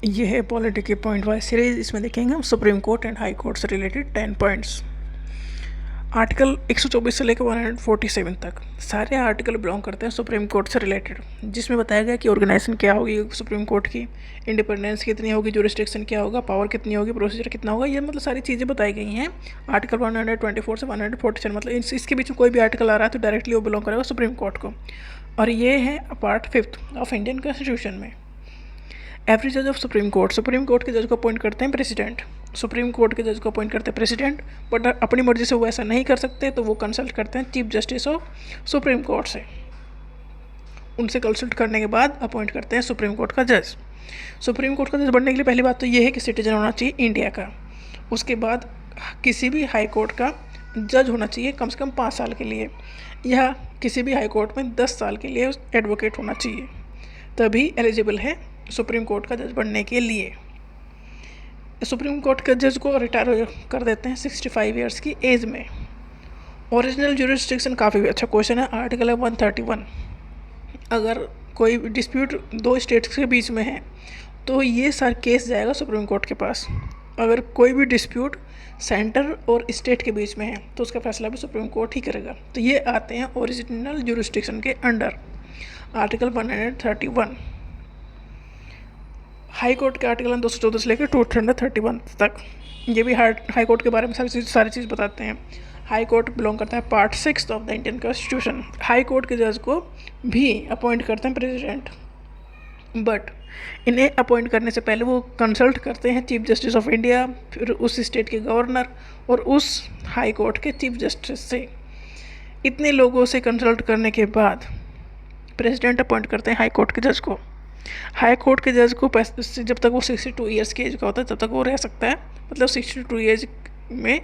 ये है पॉलिटी की पॉइंट वाइज सीरीज। इसमें देखेंगे हम supreme court and high court से रिलेटेड 10 पॉइंट्स। आर्टिकल 124 से लेकर 147 तक सारे आर्टिकल बिलोंग करते हैं सुप्रीम कोर्ट से रिलेटेड, जिसमें बताया गया कि ऑर्गेनाइजेशन क्या होगी सुप्रीम कोर्ट की, इंडिपेंडेंस कितनी होगी, जुरिस्डिक्शन क्या होगा, पावर कितनी होगी, प्रोसीजर कितना होगा, ये मतलब सारी चीज़ें बताई गई हैं। आर्टिकल 124 से 147 मतलब इसके बीच में कोई भी आर्टिकल आ रहा है तो डायरेक्टली वो बिलोंग करेगा सुप्रीम कोर्ट को। और ये है पार्ट 5 ऑफ इंडियन कॉन्स्टिट्यूशन में। एवरी जज ऑफ सुप्रीम कोर्ट के जज को अपॉइंट करते हैं प्रेसिडेंट। सुप्रीम कोर्ट के जज को अपॉइंट करते हैं प्रेसिडेंट, बट अपनी मर्जी से वो ऐसा नहीं कर सकते तो वो कंसल्ट करते हैं chief justice of supreme court से। उनसे कंसल्ट करने के बाद अपॉइंट करते हैं सुप्रीम कोर्ट का जज। सुप्रीम कोर्ट का जज बनने के लिए पहली बात तो ये है कि सिटीजन होना चाहिए इंडिया का। उसके बाद किसी भी हाई कोर्ट का जज होना चाहिए कम से कम 5 साल के लिए, या किसी भी हाई कोर्ट में 10 साल के लिए एडवोकेट होना चाहिए, तभी एलिजिबल है सुप्रीम कोर्ट का जज बनने के लिए। सुप्रीम कोर्ट के जज को रिटायर कर देते हैं 65 ईयर्स की एज में। ओरिजिनल ज्यूरिसडिक्शन काफ़ी अच्छा क्वेश्चन है। आर्टिकल है 131। अगर कोई डिस्प्यूट 2 स्टेट्स के बीच में है तो ये सारा केस जाएगा सुप्रीम कोर्ट के पास। अगर कोई भी डिस्प्यूट सेंटर और स्टेट के बीच में है तो उसका फैसला भी सुप्रीम कोर्ट ही करेगा। तो ये आते हैं ओरिजिनल ज्यूरिसडिक्शन के अंडर। आर्टिकल 131। हाई कोर्ट के आर्टिकल 214 से लेकर 231 तक ये भी हाई कोर्ट के बारे में सारी चीज़ बताते हैं। हाई कोर्ट बिलोंग करता है part 6 of the Indian constitution. High court के जज को भी अपॉइंट करते हैं प्रेसिडेंट, बट इन्हें अपॉइंट करने से पहले वो कंसल्ट करते हैं चीफ जस्टिस ऑफ इंडिया, फिर उस स्टेट के गवर्नर और उस हाई कोर्ट के चीफ जस्टिस से। इतने लोगों से कंसल्ट करने के बाद प्रेसिडेंट अपॉइंट करते हैं हाई कोर्ट के जज को। हाई कोर्ट के जज को जब तक वो 62 ईयर्स की एज का होता है तब तक वो रह सकता है, मतलब 62 एज में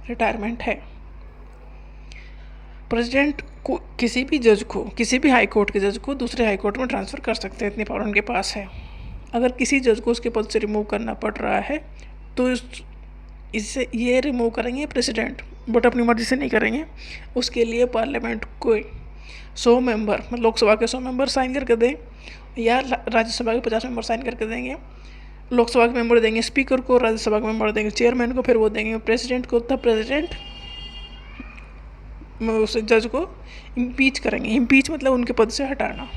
रिटायरमेंट है। प्रेसिडेंट को किसी भी जज को, किसी भी हाई कोर्ट के जज को दूसरे हाई कोर्ट में ट्रांसफ़र कर सकते हैं, इतनी पावर उनके पास है। अगर किसी जज को उसके पद से रिमूव करना पड़ रहा है तो इससे ये रिमूव करेंगे प्रेसिडेंट, बट अपनी मर्जी से नहीं करेंगे। उसके लिए पार्लियामेंट को 100 मेंबर, मतलब लोकसभा के 100 मेंबर साइन करके दें, या राज्यसभा के 50 मेंबर साइन करके देंगे। लोकसभा के मेंबर देंगे स्पीकर को, राज्यसभा के मेंबर देंगे चेयरमैन को, फिर वो देंगे प्रेसिडेंट को। तब प्रेसिडेंट उस जज को इम्पीच करेंगे। इम्पीच मतलब उनके पद से हटाना।